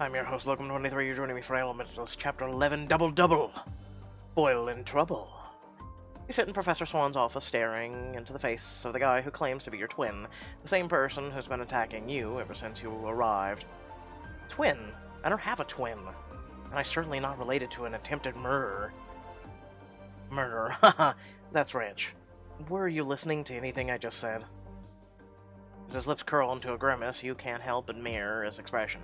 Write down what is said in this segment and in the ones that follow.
I'm your host, Locum23. You're joining me for Elementalists, Chapter 11, Double Double. Foil in trouble. You sit in Professor Swan's office staring into the face of the guy who claims to be your twin, the same person who's been attacking you ever since you arrived. Twin? I don't have a twin. And I'm certainly not related to an attempted murder. Murder, haha, that's rich. Were you listening to anything I just said? As his lips curl into a grimace, you can't help but mirror his expression,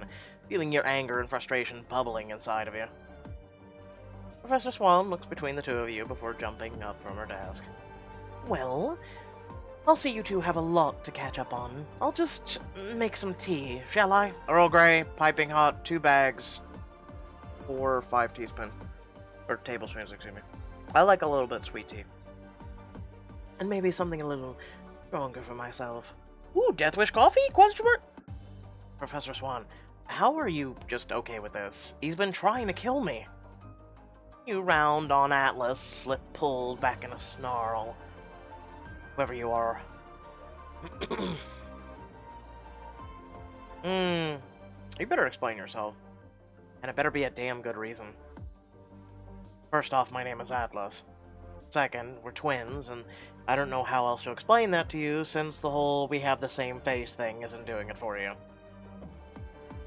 feeling your anger and frustration bubbling inside of you. Professor Swan looks between the two of you before jumping up from her desk. Well, I'll see you two have a lot to catch up on. I'll just make some tea, shall I? Earl Grey, piping hot, 2 bags, 4 or 5 teaspoons. Or tablespoons, excuse me. I like a little bit sweet tea. And maybe something a little stronger for myself. Ooh, Death Wish coffee? Question mark? Professor Swan, how are you just okay with this? He's been trying to kill me. You round on Atlas, lip pulled back in a snarl. Whoever you are. You better explain yourself. And it better be a damn good reason. First off, my name is Atlas. Second, we're twins, and I don't know how else to explain that to you, since the whole we have the same face thing isn't doing it for you.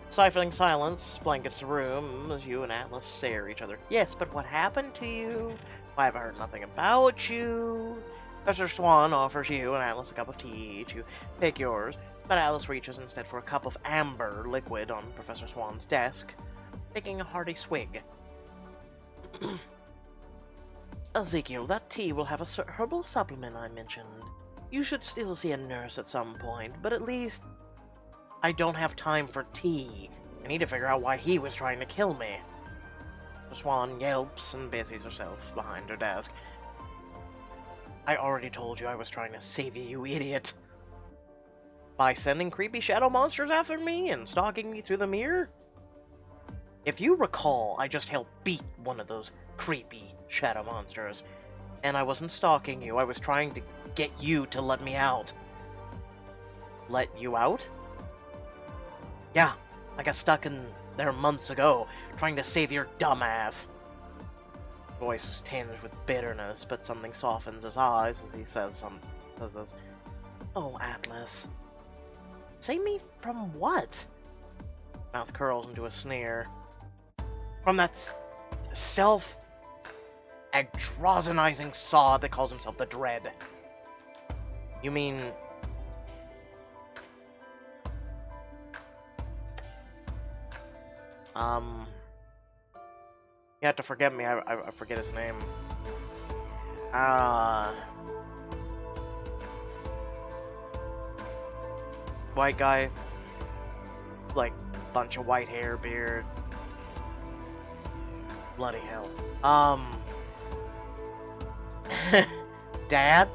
Stifling silence blankets the room as you and Atlas stare at each other. Yes, but what happened to you? Why have I heard nothing about you? Professor Swan offers you and Atlas a cup of tea to pick yours, but Atlas reaches instead for a cup of amber liquid on Professor Swan's desk, taking a hearty swig. Ezekiel, that tea will have a herbal supplement I mentioned. You should still see a nurse at some point, but at least I don't have time for tea. I need to figure out why he was trying to kill me. The Swan yelps and busies herself behind her desk. I already told you I was trying to save you, you idiot. By sending creepy shadow monsters after me and stalking me through the mirror? If you recall, I just helped beat one of those creepy shadow monsters. And I wasn't stalking you, I was trying to get you to let me out. Let you out? Yeah, I got stuck in there months ago, trying to save your dumb ass. His voice is tinged with bitterness, but something softens his eyes as he says this. Oh, Atlas. Save me from what? Mouth curls into a sneer. From that self-androgenizing sod that calls himself the Dread. You mean... You have to forgive me, I forget his name. White guy. Like, bunch of white hair, beard. Bloody hell. Dad?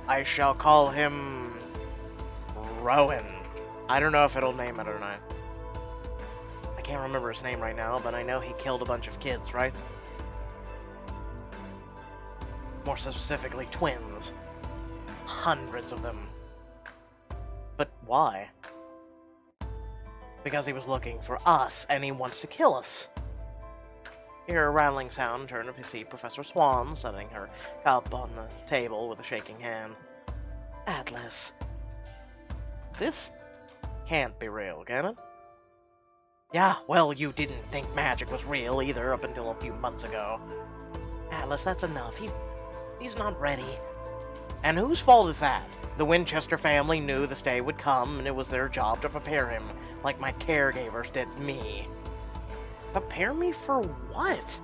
I shall call him Rowan. I don't know if it'll name it or not. I can't remember his name right now, but I know he killed a bunch of kids, right? More specifically, twins. Hundreds of them. But why? Because he was looking for us, and he wants to kill us. You hear a rattling sound, turn up to see Professor Swan setting her cup on the table with a shaking hand. Atlas. This can't be real, can it? Yeah, well, you didn't think magic was real either up until a few months ago. Atlas, that's enough. He's not ready. And whose fault is that? The Winchester family knew this day would come, and it was their job to prepare him, like my caregivers did me. Prepare me for what?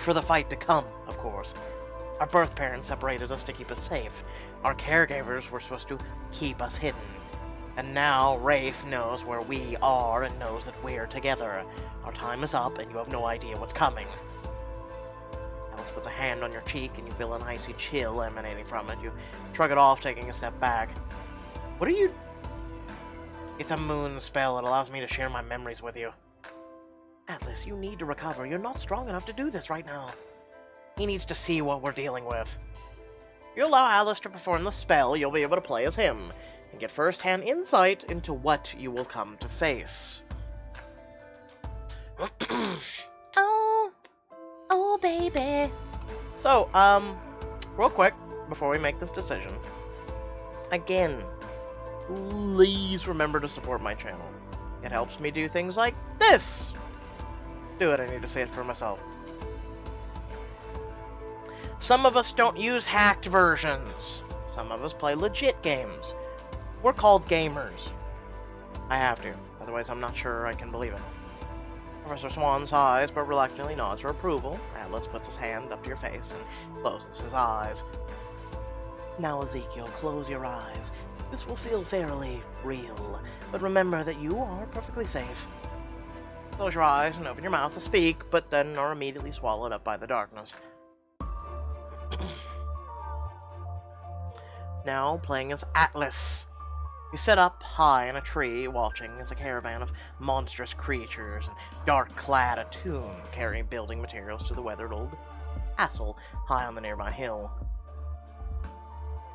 For the fight to come, of course. Our birth parents separated us to keep us safe. Our caregivers were supposed to keep us hidden. And now Rafe knows where we are and knows that we're together. Our time is up and you have no idea what's coming. Alice puts a hand on your cheek and you feel an icy chill emanating from it. You shrug it off, taking a step back. What are you... It's a moon spell. It allows me to share my memories with you. Atlas, you need to recover. You're not strong enough to do this right now. He needs to see what we're dealing with. You allow Alice to perform the spell, you'll be able to play as him, and get first-hand insight into what you will come to face. Oh, baby. So, real quick, before we make this decision, again, please remember to support my channel. It helps me do things like this. Do it, I need to say it for myself. Some of us don't use hacked versions. Some of us play legit games. We're called gamers. I have to, otherwise I'm not sure I can believe it. Professor Swan sighs, but reluctantly nods her approval. Atlas puts his hand up to your face and closes his eyes. Now, Ezekiel, close your eyes. This will feel fairly real, but remember that you are perfectly safe. Close your eyes and open your mouth to speak, but then are immediately swallowed up by the darkness. Now, playing as Atlas. You sit up high in a tree, watching as a caravan of monstrous creatures and dark-clad Atum carry building materials to the weathered old castle high on the nearby hill.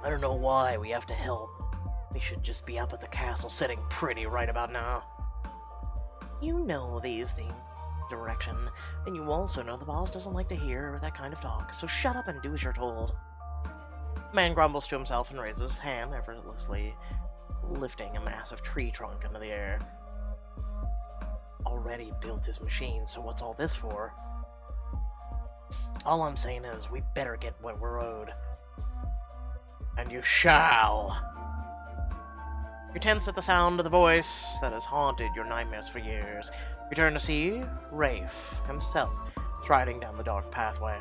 I don't know why we have to help. We should just be up at the castle sitting pretty right about now. You know these things, direction, and you also know the boss doesn't like to hear that kind of talk, so shut up and do as you're told. The man grumbles to himself and raises his hand effortlessly, lifting a massive tree trunk into the air. Already built his machine, so what's all this for? All I'm saying is, we better get what we're owed. And you shall! You tense at the sound of the voice that has haunted your nightmares for years. You turn to see Rafe himself striding down the dark pathway.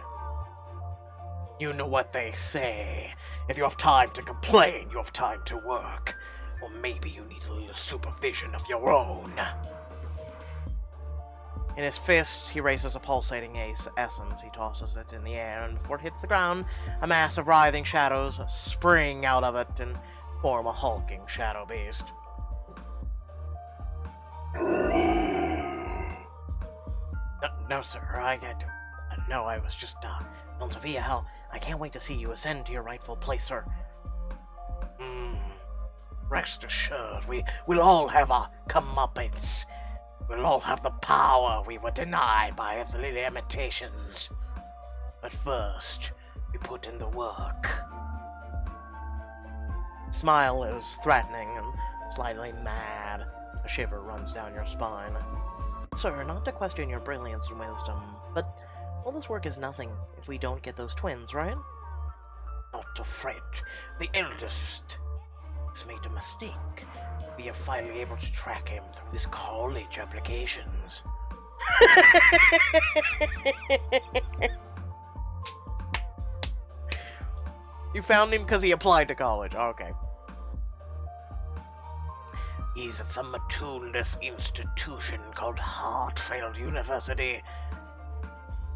You know what they say. If you have time to complain, you have time to work. Or maybe you need a little supervision of your own. In his fist, he raises a pulsating essence. He tosses it in the air, and before it hits the ground, a mass of writhing shadows spring out of it and form a hulking shadow beast. No, sir, no, I was just, Don Sophia, hell, I can't wait to see you ascend to your rightful place, sir. Rest assured, we'll all have a comeuppance. We'll all have the power we were denied by the limitations. But first, we put in the work. Smile is threatening and slightly mad. A shiver runs down your spine. Sir, not to question your brilliance and wisdom, but all this work is nothing if we don't get those twins, right? Not to fret. The eldest has made a mistake. We are finally able to track him through his college applications. You found him because he applied to college. Okay. He's at some tuneless institution called Heartfield University.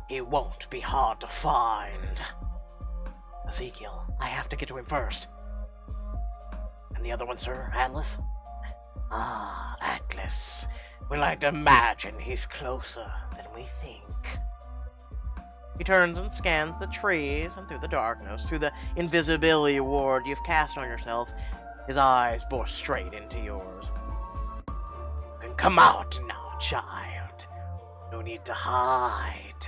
He won't be hard to find. Ezekiel, I have to get to him first. And the other one, sir? Atlas? Ah, Atlas. We like to imagine he's closer than we think. He turns and scans the trees, and through the darkness, through the invisibility ward you've cast on yourself, his eyes bore straight into yours. You can come out now, child. No need to hide.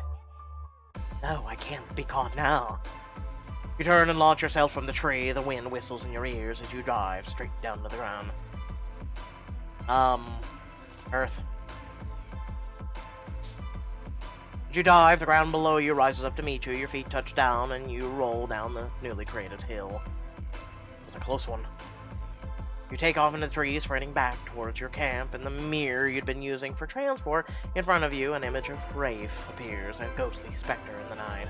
No, I can't be caught now. You turn and launch yourself from the tree. The wind whistles in your ears as you dive straight down to the ground. Earth. As you dive, the ground below you rises up to meet you. Your feet touch down, and you roll down the newly created hill. It was a close one. You take off into the trees, spreading back towards your camp. In the mirror you'd been using for transport, in front of you, an image of Rafe appears, a ghostly specter in the night.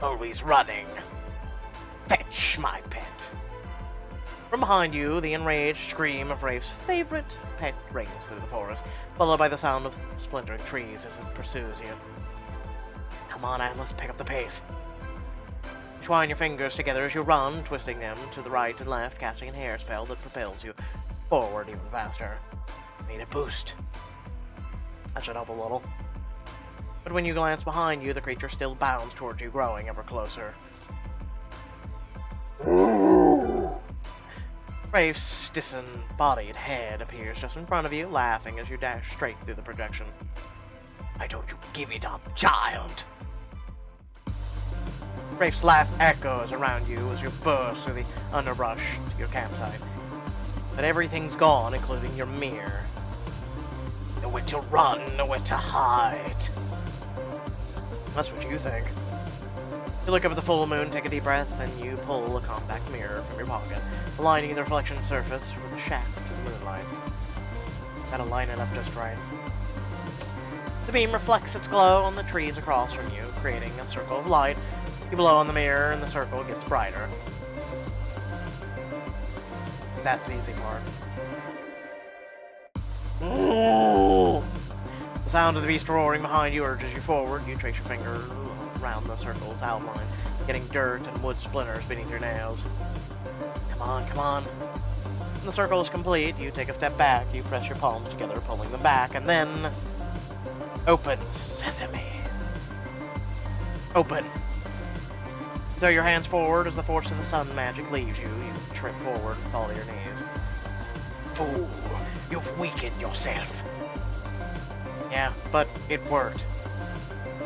Always running. Fetch, my pet. From behind you, the enraged scream of Rafe's favorite pet rings through the forest, followed by the sound of splintering trees as it pursues you. Come on, Atlas, pick up the pace. You twine your fingers together as you run, twisting them to the right and left, casting a hair spell that propels you forward even faster. Need a boost. That should help a little. But when you glance behind you, the creature still bounds towards you, growing ever closer. Rafe's disembodied head appears just in front of you, laughing as you dash straight through the projection. Why don't you give it up, child? Rafe's laugh echoes around you as you burst through the underbrush to your campsite. But everything's gone, including your mirror. Nowhere to run, nowhere to hide. That's what you think. You look up at the full moon, take a deep breath, and you pull a compact mirror from your pocket, aligning the reflection surface with the shaft of the moonlight. Gotta line it up just right. The beam reflects its glow on the trees across from you, creating a circle of light. You blow on the mirror, and the circle gets brighter. That's the easy part. The sound of the beast roaring behind you urges you forward. You trace your finger around the circle's outline, getting dirt and wood splinters beneath your nails. Come on, come on. When the circle is complete, you take a step back. You press your palms together, pulling them back, and then... Open sesame. Open. Throw your hands forward as the force of the sun magic leaves you. You trip forward and fall to your knees. Fool, you've weakened yourself. Yeah, but it worked.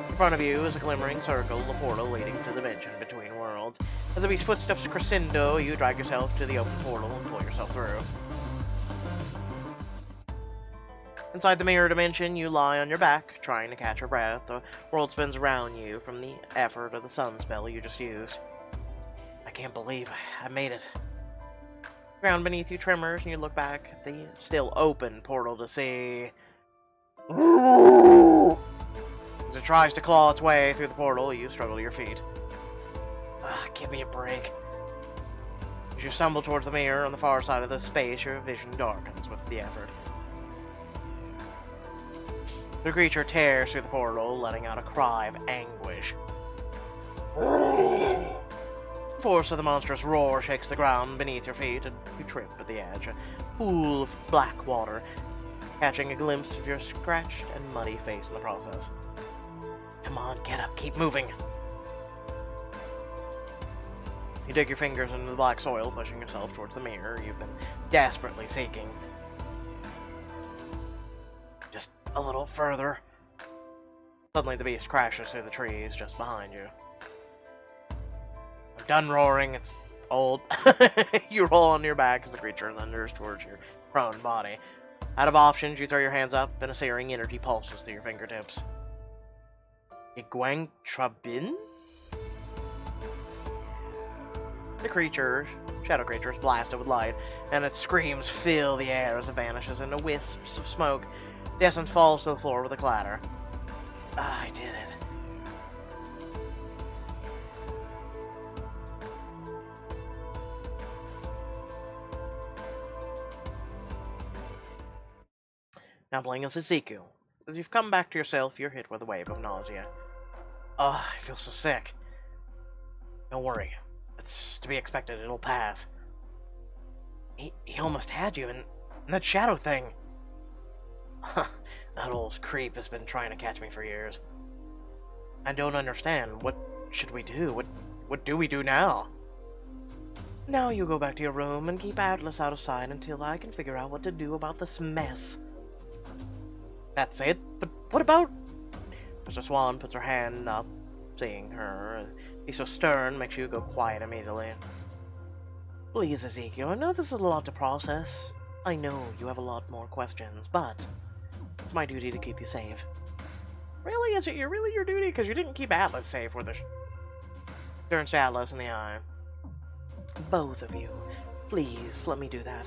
In front of you is a glimmering circle, the portal leading to the dimension between worlds. As the beast's footsteps crescendo, you drag yourself to the open portal and pull yourself through. Inside the mirror dimension, you lie on your back, trying to catch your breath. The world spins around you from the effort of the sun spell you just used. I can't believe I made it. The ground beneath you tremors, and you look back at the still open portal to see... As it tries to claw its way through the portal, you struggle to your feet. Give me a break. As you stumble towards the mirror on the far side of the space, your vision darkens with the effort. The creature tears through the portal, letting out a cry of anguish. The force of the monstrous roar shakes the ground beneath your feet, and you trip at the edge, a pool of black water, catching a glimpse of your scratched and muddy face in the process. Come on, get up, keep moving. You dig your fingers into the black soil, pushing yourself towards the mirror you've been desperately seeking. Just a little further. Suddenly the beast crashes through the trees just behind you. I'm done roaring, it's old. You roll on your back as the creature thunders towards your prone body. Out of options, you throw your hands up and a searing energy pulses through your fingertips. Igwang Trabin? The shadow creature, is blasted with light, and its screams fill the air as it vanishes into wisps of smoke. The essence falls to the floor with a clatter. I did it. Now playing as Ezekiel. As you've come back to yourself, you're hit with a wave of nausea. I feel so sick. Don't worry. It's to be expected, it'll pass. He almost had you, and that shadow thing. That old creep has been trying to catch me for years. I don't understand. What should we do? What do we do now? Now you go back to your room and keep Atlas out of sight until I can figure out what to do about this mess. That's it? But what about... Mr. Swan puts her hand up, seeing her. He's so stern, makes you go quiet immediately. Please, Ezekiel, I know this is a lot to process. I know you have a lot more questions, but it's my duty to keep you safe. Really? Is it really your duty? Because you didn't keep Atlas safe with her. Turns to Atlas in the eye. Both of you. Please, let me do that.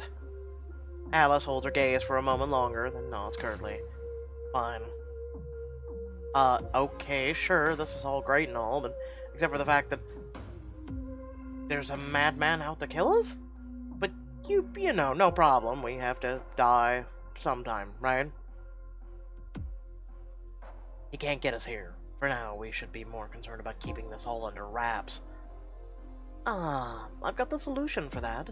Atlas holds her gaze for a moment longer, then nods curtly. Fine. Okay, sure, this is all great and all, but except for the fact that there's a madman out to kill us? But you know, no problem. We have to die sometime, right? He can't get us here. For now, we should be more concerned about keeping this all under wraps. I've got the solution for that.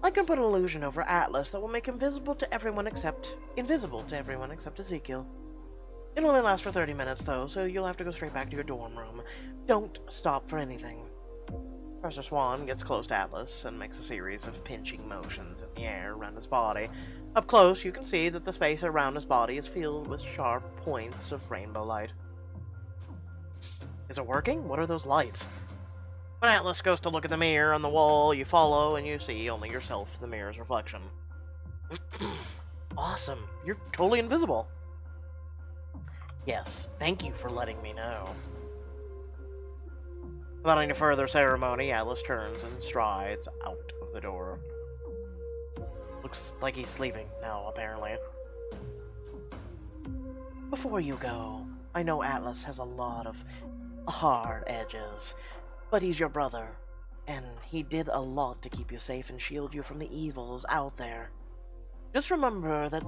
I can put an illusion over Atlas that will make him invisible to everyone except Ezekiel. It only lasts for 30 minutes, though, so you'll have to go straight back to your dorm room. Don't stop for anything. Professor Swan gets close to Atlas and makes a series of pinching motions in the air around his body. Up close, you can see that the space around his body is filled with sharp points of rainbow light. Is it working? What are those lights? When Atlas goes to look at the mirror on the wall, you follow and you see only yourself in the mirror's reflection. Awesome. You're totally invisible. Yes, thank you for letting me know. Without any further ceremony, Atlas turns and strides out of the door. Looks like he's sleeping now, apparently. Before you go, I know Atlas has a lot of hard edges, but he's your brother, and he did a lot to keep you safe and shield you from the evils out there. Just remember that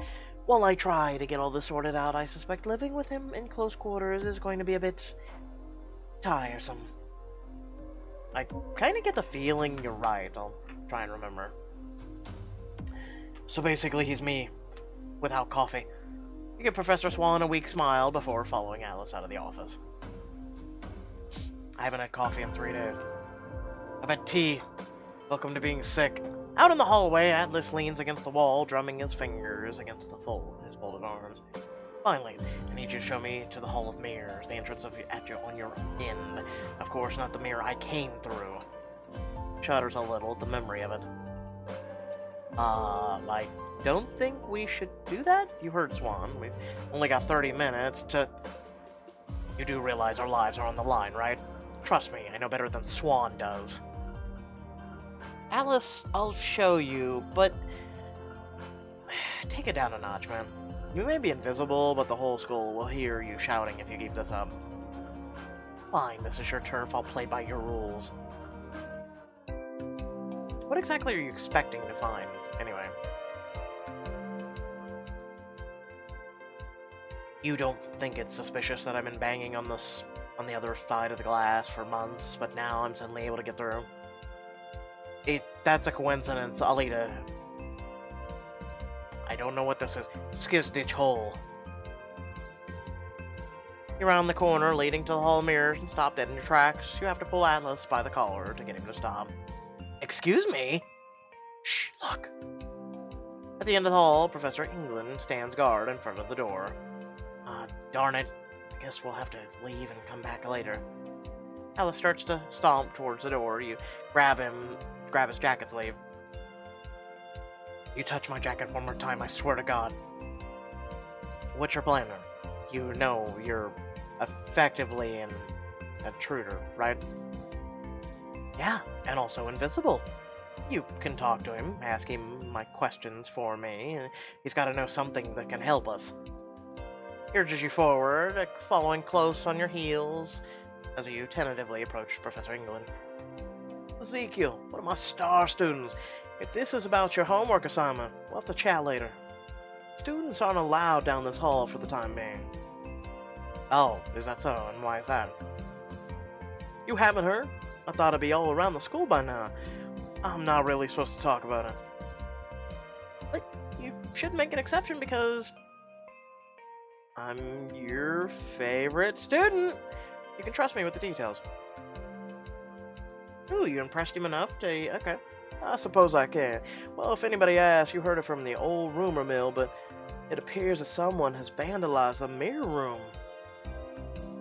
while I try to get all this sorted out, I suspect living with him in close quarters is going to be a bit tiresome. I kind of get the feeling you're right. I'll try and remember. So basically, he's me, without coffee. You give Professor Swan a weak smile before following Alice out of the office. I haven't had coffee in 3 days. I've had tea. Welcome to being sick. Out in the hallway, Atlas leans against the wall, drumming his fingers against his folded arms. Finally, I need you to show me to the Hall of Mirrors, the entrance on your end. Of course, not the mirror I came through. Shudders a little at the memory of it. I don't think we should do that? You heard Swan. We've only got 30 minutes to... You do realize our lives are on the line, right? Trust me, I know better than Swan does. Alice, I'll show you, but... Take it down a notch, man. You may be invisible, but the whole school will hear you shouting if you keep this up. Fine, this is your turf, I'll play by your rules. What exactly are you expecting to find, anyway? You don't think it's suspicious that I've been banging on the other side of the glass for months, but now I'm suddenly able to get through? That's a coincidence, Alita. I don't know what this is. Skizditch hole. You're around the corner leading to the Hall of Mirrors and stop dead in your tracks. You have to pull Atlas by the collar to get him to stop. Excuse me? Shh, look. At the end of the hall, Professor England stands guard in front of the door. Darn it. I guess we'll have to leave and come back later. Alice starts to stomp towards the door. You grab his jacket sleeve. You touch my jacket one more time, I swear to God. What's your plan then? You know you're effectively an intruder, right? Yeah, and also invisible. You can talk to him, ask him my questions for me, and he's got to know something that can help us. He urges you forward, following close on your heels, as you tentatively approach Professor England. Ezekiel, one of my star students. If this is about your homework assignment, we'll have to chat later. Students aren't allowed down this hall for the time being. Oh, is that so? And why is that? You haven't heard? I thought it'd be all around the school by now. I'm not really supposed to talk about it. But you should make an exception because... I'm your favorite student. You can trust me with the details. Ooh, you impressed him enough to... Okay. I suppose I can. Well, if anybody asks, you heard it from the old rumor mill, but it appears that someone has vandalized the mirror room.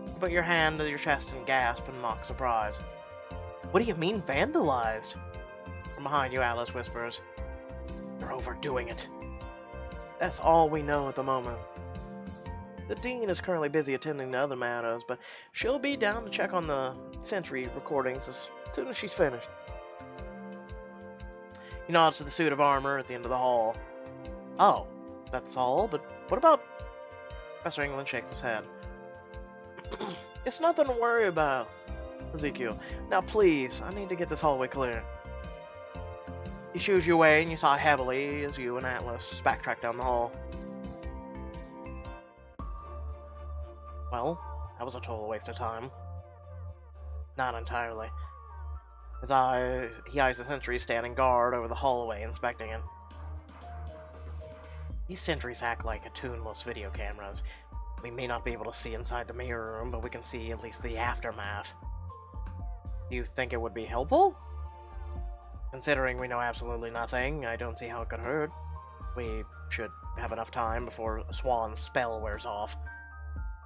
You put your hand to your chest and gasp in mock surprise. What do you mean, vandalized? From behind you, Alice whispers. You're overdoing it. That's all we know at the moment. The dean is currently busy attending to other matters, but she'll be down to check on the Sentry recordings as soon as she's finished. He nods to the suit of armor at the end of the hall. Oh, that's all? But what about... Professor England shakes his head. It's nothing to worry about, Ezekiel. Now please, I need to get this hallway clear. He shoos you away and you sigh heavily as you and Atlas backtrack down the hall. Well, that was a total waste of time. Not entirely. He eyes the sentry standing guard over the hallway, inspecting it. These sentries act like attuned most video cameras. We may not be able to see inside the mirror room, but we can see at least the aftermath. Do you think it would be helpful? Considering we know absolutely nothing, I don't see how it could hurt. We should have enough time before Swan's spell wears off.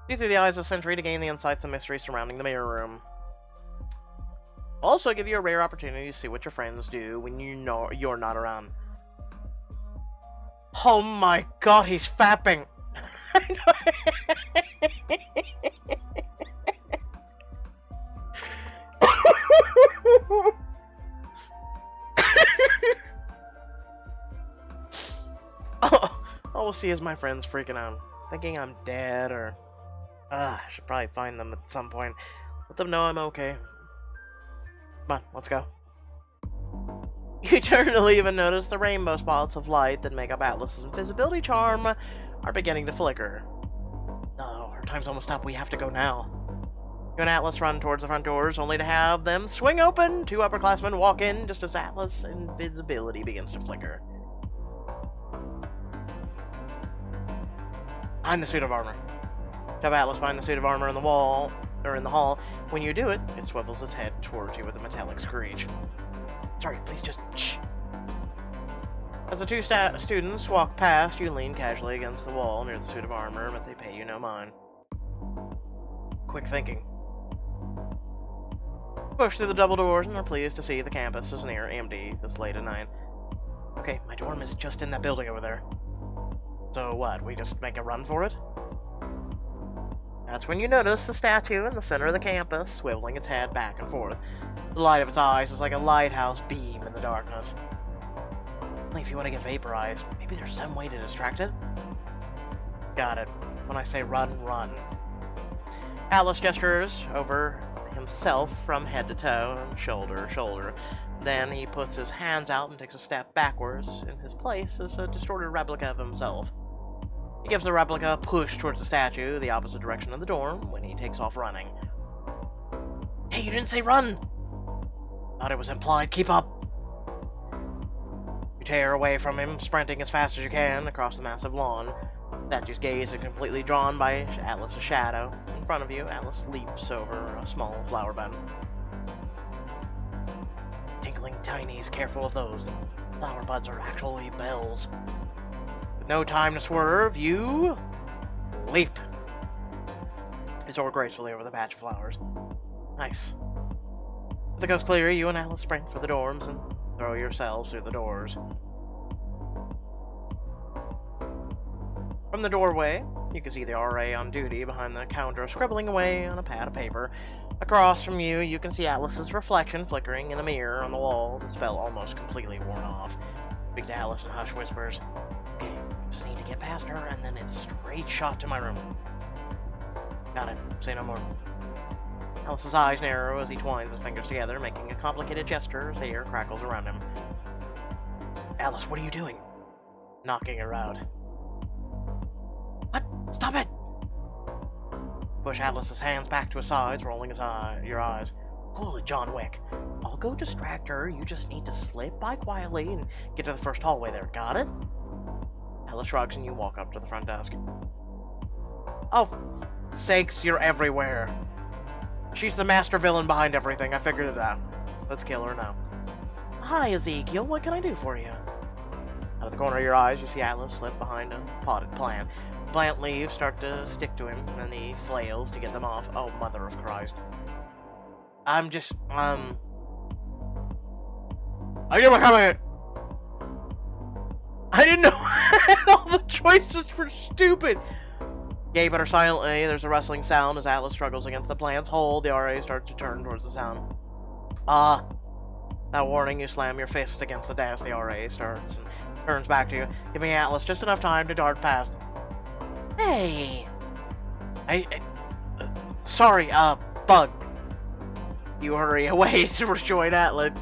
See through the eyes of Sentry to gain the insights and mystery surrounding the mirror room. Also give you a rare opportunity to see what your friends do when you're not around. Oh my god, he's fapping! All we'll see is my friends freaking out, thinking I'm dead, or... I should probably find them at some point. Let them know I'm okay. Come on, let's go. You turn to leave and notice the rainbow spots of light that make up Atlas's invisibility charm are beginning to flicker. Oh, our time's almost up. We have to go now. You and Atlas run towards the front doors, only to have them swing open. Two upperclassmen walk in just as Atlas' invisibility begins to flicker. Find the suit of armor. Have Atlas find the suit of armor in the wall, or in the hall. When you do it, it swivels its head towards you with a metallic screech. Sorry, please just shh. As the two students walk past, you lean casually against the wall near the suit of armor, but they pay you no mind. Quick thinking. Push through the double doors and are pleased to see the campus is near empty this late at night. Okay, my dorm is just in that building over there. So what, we just make a run for it? That's when you notice the statue in the center of the campus, swiveling its head back and forth. The light of its eyes is like a lighthouse beam in the darkness. Only if you want to get vaporized, maybe there's some way to distract it? Got it. When I say run, run. Atlas gestures over himself from head to toe and shoulder to shoulder. Then he puts his hands out and takes a step backwards. In his place is a distorted replica of himself. He gives the replica a push towards the statue, the opposite direction of the dorm, when he takes off running. Hey, you didn't say run! Thought it was implied. Keep up! You tear away from him, sprinting as fast as you can across the massive lawn. Statue's gaze is completely drawn by Atlas's shadow. In front of you, Atlas leaps over a small flower bed. Tinkling tinies, careful of those. The flower buds are actually bells. With no time to swerve, you leap. You soar gracefully over the patch of flowers. Nice. With the coast clear, you and Atlas sprint for the dorms and throw yourselves through the doors. From the doorway, you can see the RA on duty behind the counter scribbling away on a pad of paper. Across from you, you can see Atlas's reflection flickering in a mirror on the wall, the spell almost completely worn off. Speak to Atlas in hushed whispers. Okay, just need to get past her, and then it's straight shot to my room. Got it. Say no more. Atlas's eyes narrow as he twines his fingers together, making a complicated gesture as the air crackles around him. Atlas, what are you doing? Knocking her out. What? Stop it! Push Atlas's hands back to his sides, rolling your eyes. Cool it, John Wick. I'll go distract her. You just need to slip by quietly and get to the first hallway there. Got it? Atlas shrugs and you walk up to the front desk. Oh, sakes, you're everywhere. She's the master villain behind everything. I figured it out. Let's kill her now. Hi, Ezekiel. What can I do for you? Out of the corner of your eyes, you see Atlas slip behind a potted plant. Plant leaves start to stick to him, and he flails to get them off. Oh, mother of Christ. I knew what coming. I didn't know all the choices were stupid. Gape at her silently. There's a rustling sound as Atlas struggles against the plant's hold. The RA starts to turn towards the sound. That warning, you slam your fist against the desk. The RA starts and turns back to you, giving Atlas just enough time to dart past. Hey! Sorry, bug. You hurry away to rejoin Atlas.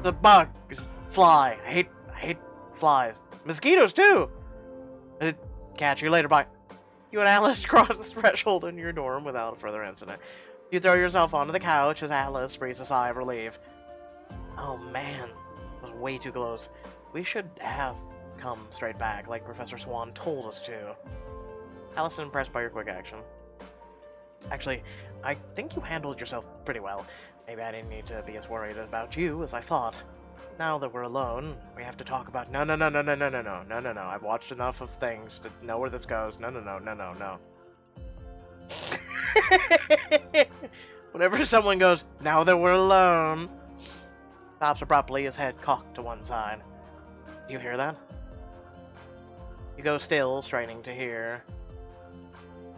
The bug is fly. I hate flies. Mosquitoes, too! Catch you later, bye. You and Atlas cross the threshold in your dorm without further incident. You throw yourself onto the couch as Atlas breathes a sigh of relief. Oh man, that was way too close. We should have come straight back, like Professor Swan told us to. Alice is impressed by your quick action. Actually, I think you handled yourself pretty well. Maybe I didn't need to be as worried about you as I thought. Now that we're alone, we have to talk about— No. I've watched enough of things to know where this goes. No. Whenever someone goes, now that we're alone, stops abruptly, his head cocked to one side. Do you hear that? You go still, straining to hear.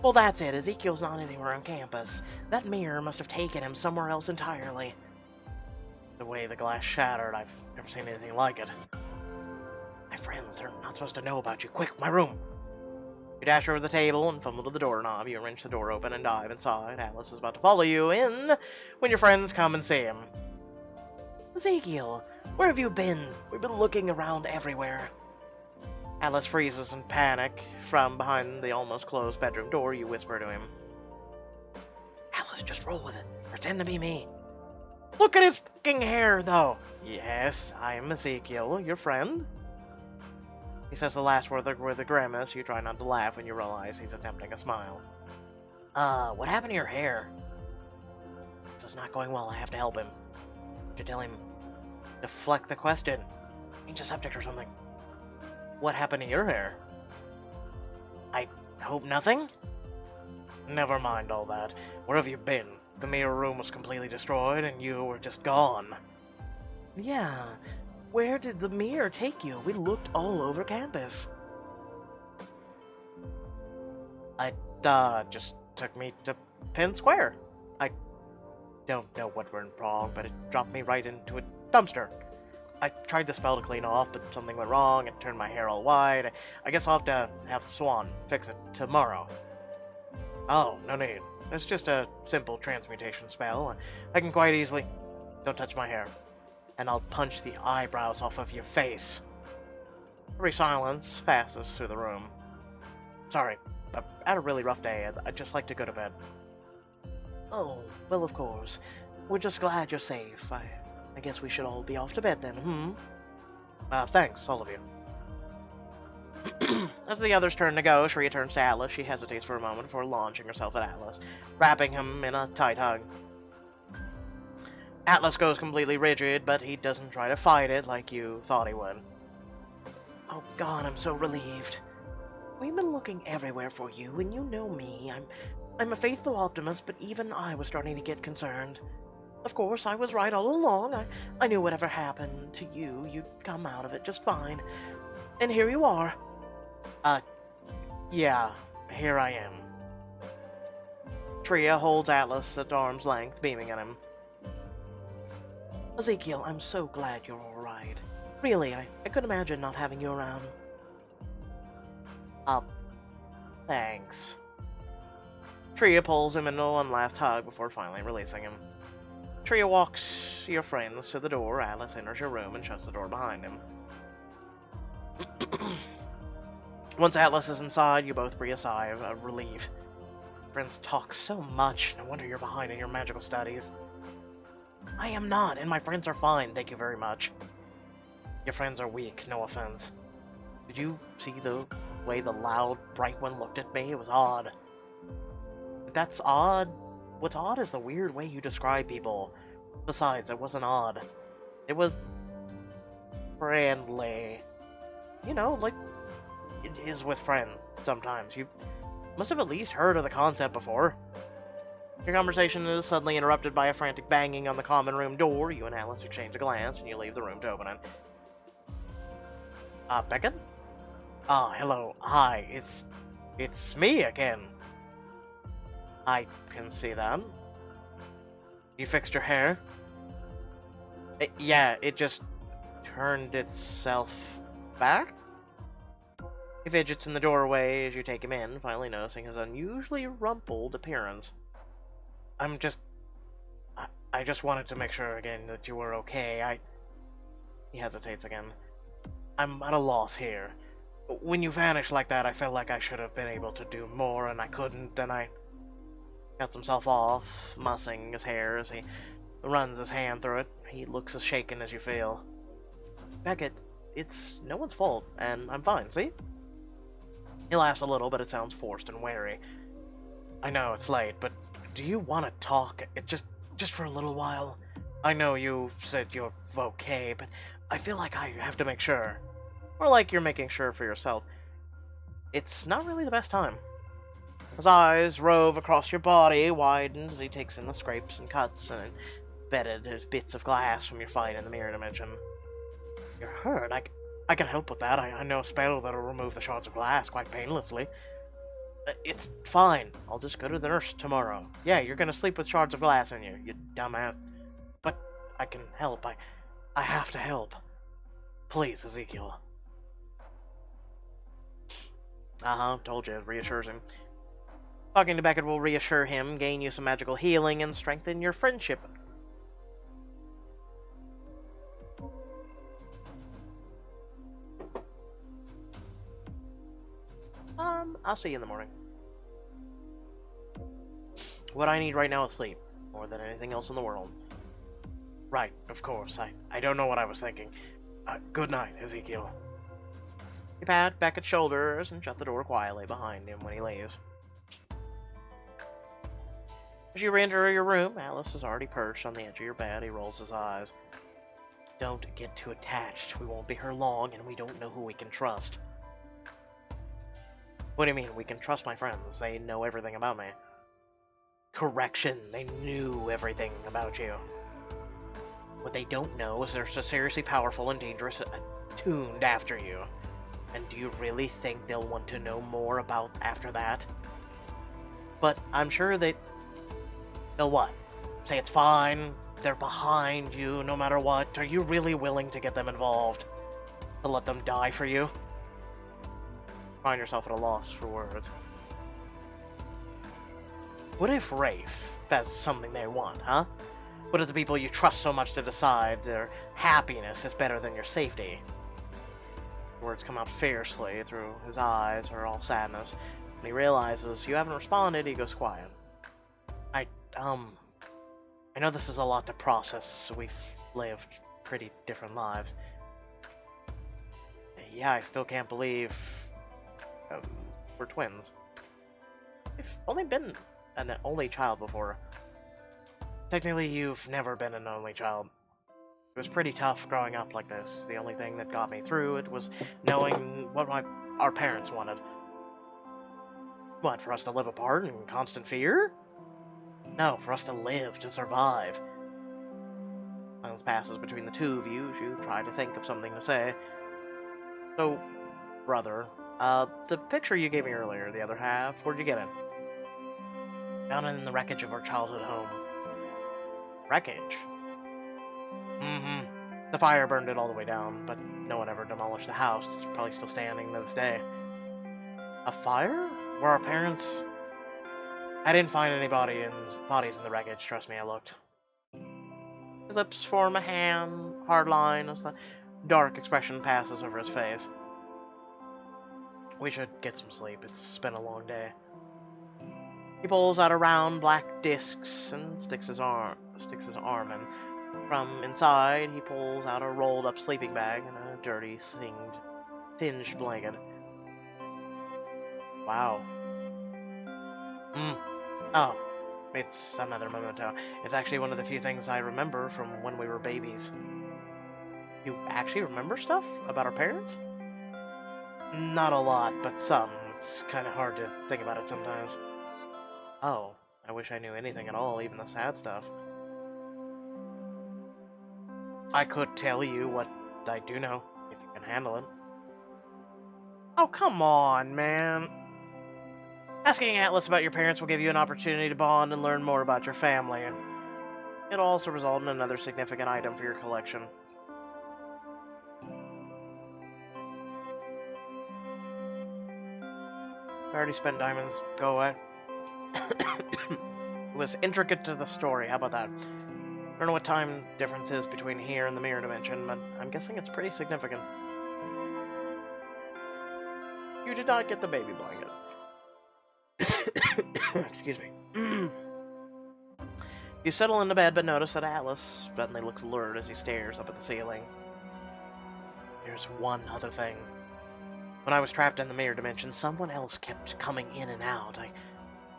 Well, that's it. Ezekiel's not anywhere on campus. That mirror must have taken him somewhere else entirely. The way the glass shattered, I've never seen anything like it. My friends, they're not supposed to know about you. Quick, my room! You dash over the table and fumble to the doorknob. You wrench the door open and dive inside. Alice is about to follow you in when your friends come and see him. Ezekiel, where have you been? We've been looking around everywhere. Alice freezes in panic. From behind the almost closed bedroom door, you whisper to him. Alice, just roll with it. Pretend to be me. Look at his fucking hair, though. Yes, I'm Ezekiel, your friend. He says the last word with a grimace. You try not to laugh when you realize he's attempting a smile. What happened to your hair? It's not going well. I have to help him. To tell him, deflect the question. Change the subject or something. What happened to your hair? I hope nothing? Never mind all that. Where have you been? The mirror room was completely destroyed and you were just gone. Yeah, where did the mirror take you? We looked all over campus. It just took me to Penn Square. I don't know what went wrong, but it dropped me right into a dumpster. I tried the spell to clean off, but something went wrong and turned my hair all white. I guess I'll have to have Swan fix it tomorrow. Oh, no need. It's just a simple transmutation spell. I can quite easily— Don't touch my hair. And I'll punch the eyebrows off of your face. Every silence passes through the room. Sorry, I've had a really rough day. I'd just like to go to bed. Oh, well, of course. We're just glad you're safe. I guess we should all be off to bed then, Thanks, all of you. As the others turn to go, Shreya turns to Atlas. She hesitates for a moment before launching herself at Atlas, wrapping him in a tight hug. Atlas goes completely rigid, but he doesn't try to fight it like you thought he would. Oh God, I'm so relieved. We've been looking everywhere for you, and you know me. I'm a faithful optimist, but even I was starting to get concerned. Of course, I was right all along. I knew whatever happened to you, you'd come out of it just fine. And here you are. Yeah, here I am. Shreya holds Atlas at arm's length, beaming at him. Ezekiel, I'm so glad you're alright. Really, I couldn't imagine not having you around. Thanks. Shreya pulls him into one last hug before finally releasing him. Shreya walks your friends to the door. Atlas enters your room and shuts the door behind him. Once Atlas is inside, you both breathe a sigh of relief. Friends talk so much. No wonder you're behind in your magical studies. I am not, and my friends are fine, thank you very much. Your friends are weak, no offense. Did you see the way the loud, bright one looked at me? It was odd. That's odd. What's odd is the weird way you describe people. Besides, it wasn't odd. It was friendly. You know, like it is with friends sometimes. You must have at least heard of the concept before. Your conversation is suddenly interrupted by a frantic banging on the common room door. You and Alice exchange a glance, and you leave the room to open it. Beckett? Hello. Hi, it's me again. I can see that. You fixed your hair? Yeah, it just turned itself back? He fidgets in the doorway as you take him in, finally noticing his unusually rumpled appearance. I just wanted to make sure again that you were okay. He hesitates again. I'm at a loss here. When you vanished like that, I felt like I should have been able to do more, and I couldn't, and I cuts himself off, mussing his hair as he runs his hand through it. He looks as shaken as you feel. Beckett, it's no one's fault, and I'm fine, see? He laughs a little, but it sounds forced and wary. I know it's late, but do you want to talk? Just for a little while? I know you said you're okay, but I feel like I have to make sure. Or like you're making sure for yourself. It's not really the best time. His eyes rove across your body, widen as he takes in the scrapes and cuts and embedded bits of glass from your fight in the mirror dimension. You're hurt. I can help with that. I know a spell that'll remove the shards of glass quite painlessly. It's fine. I'll just go to the nurse tomorrow. Yeah, you're gonna sleep with shards of glass in you, you dumbass. But I can help. I have to help. Please, Ezekiel. Told you. Reassures him. Talking to Beckett will reassure him, gain you some magical healing, and strengthen your friendship. I'll see you in the morning. What I need right now is sleep, more than anything else in the world. Right, of course. I don't know what I was thinking. Good night, Ezekiel. You pat Beckett's shoulders and shut the door quietly behind him when he leaves. As you re-enter your room, Alice is already perched on the edge of your bed. He rolls his eyes. Don't get too attached. We won't be here long, and we don't know who we can trust. What do you mean, we can trust my friends? They know everything about me. Correction, they knew everything about you. What they don't know is there's a seriously powerful and dangerous attuned after you. And do you really think they'll want to know more about after that? But I'm sure they'll what? Say it's fine, they're behind you no matter what. Are you really willing to get them involved? To let them die for you? Find yourself at a loss for words. What if Rafe, that's something they want, huh? What if the people you trust so much to decide their happiness is better than your safety? Words come out fiercely through his eyes are all sadness. When he realizes you haven't responded, he goes quiet. I know this is a lot to process. We've lived pretty different lives. Yeah, I still can't believe we're twins. I've only been an only child before. Technically, you've never been an only child. It was pretty tough growing up like this. The only thing that got me through it was knowing what our parents wanted. What, for us to live apart in constant fear? No, for us to live, to survive. Silence passes between the two of you as you try to think of something to say. So, brother, the picture you gave me earlier, the other half, where'd you get it? Found it in the wreckage of our childhood home. Wreckage? Mm-hmm. The fire burned it all the way down, but no one ever demolished the house. It's probably still standing to this day. A fire? Were our parents... I didn't find any bodies in the wreckage, trust me, I looked. His lips form a hard line as the dark expression passes over his face. We should get some sleep, it's been a long day. He pulls out a round black disc and sticks his arm in. From inside, he pulls out a rolled up sleeping bag and a dirty, singed blanket. Wow. Oh, it's another memento. It's actually one of the few things I remember from when we were babies. You actually remember stuff about our parents? Not a lot, but some. It's kind of hard to think about it sometimes. Oh, I wish I knew anything at all, even the sad stuff. I could tell you what I do know, if you can handle it. Oh, come on, man. Asking Atlas about your parents will give you an opportunity to bond and learn more about your family. It'll also result in another significant item for your collection. I already spent diamonds. Go away. It was intricate to the story, how about that? I don't know what time difference is between here and the mirror dimension, but I'm guessing it's pretty significant. You did not get the baby blanket. Excuse me. You settle into bed, but notice that Atlas suddenly looks lured as he stares up at the ceiling. There's one other thing. When I was trapped in the mirror dimension, someone else kept coming in and out.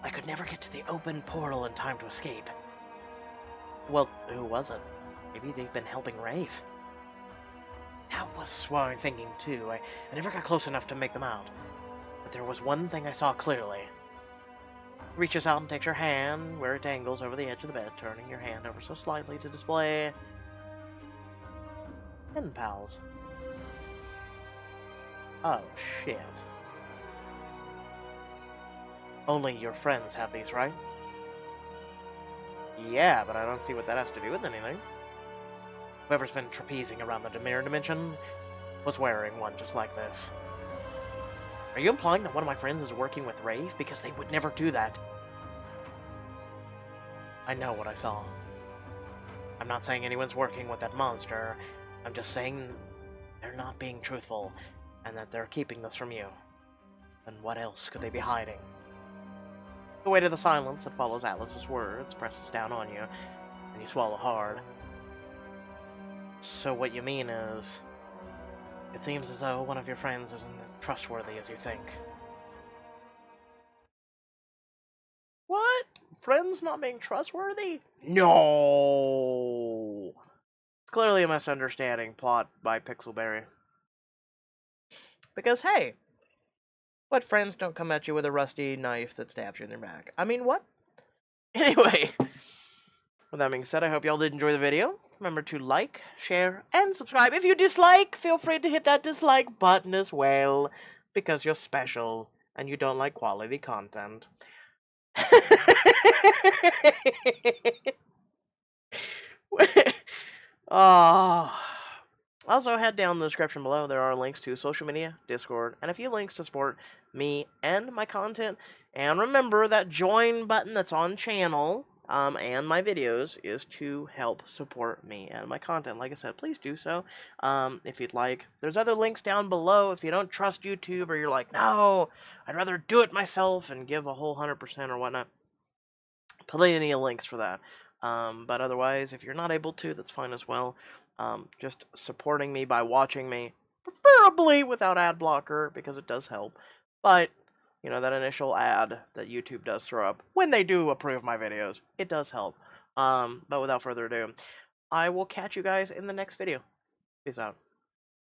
I could never get to the open portal in time to escape. Well, who was it? Maybe they've been helping Rave. That was what I'm thinking too. I never got close enough to make them out. But there was one thing I saw clearly. Reaches out and takes your hand where it dangles over the edge of the bed, turning your hand ever so slightly to display pen pals. Oh shit. Only your friends have these, right? Yeah, but I don't see what that has to do with anything. Whoever's been trapezing around the mirror dimension was wearing one just like this. Are you implying that one of my friends is working with Rave? Because they would never do that. I know what I saw. I'm not saying anyone's working with that monster. I'm just saying they're not being truthful, and that they're keeping this from you. Then what else could they be hiding? The weight of the silence that follows Atlas's words presses down on you, and you swallow hard. So what you mean is, it seems as though one of your friends isn't as trustworthy as you think. What? Friends not being trustworthy? No! Clearly a misunderstanding plot by Pixelberry. Because, hey, what friends don't come at you with a rusty knife that stabs you in their back? I mean, what? Anyway, with that being said, I hope y'all did enjoy the video. Remember to like, share, and subscribe. If you dislike, feel free to hit that dislike button as well, because you're special, and you don't like quality content. Also, head down in the description below. There are links to social media, Discord, and a few links to support me and my content. And remember that join button that's on channel and my videos is to help support me and my content. Like I said, please do so if you'd like. There's other links down below if you don't trust YouTube or you're like, no, I'd rather do it myself and give a whole 100% or whatnot. Plenty of links for that. But otherwise, if you're not able to, that's fine as well. Just supporting me by watching me, preferably without ad blocker, because it does help. But, you know, that initial ad that YouTube does throw up, when they do approve my videos, it does help. But without further ado, I will catch you guys in the next video. Peace out.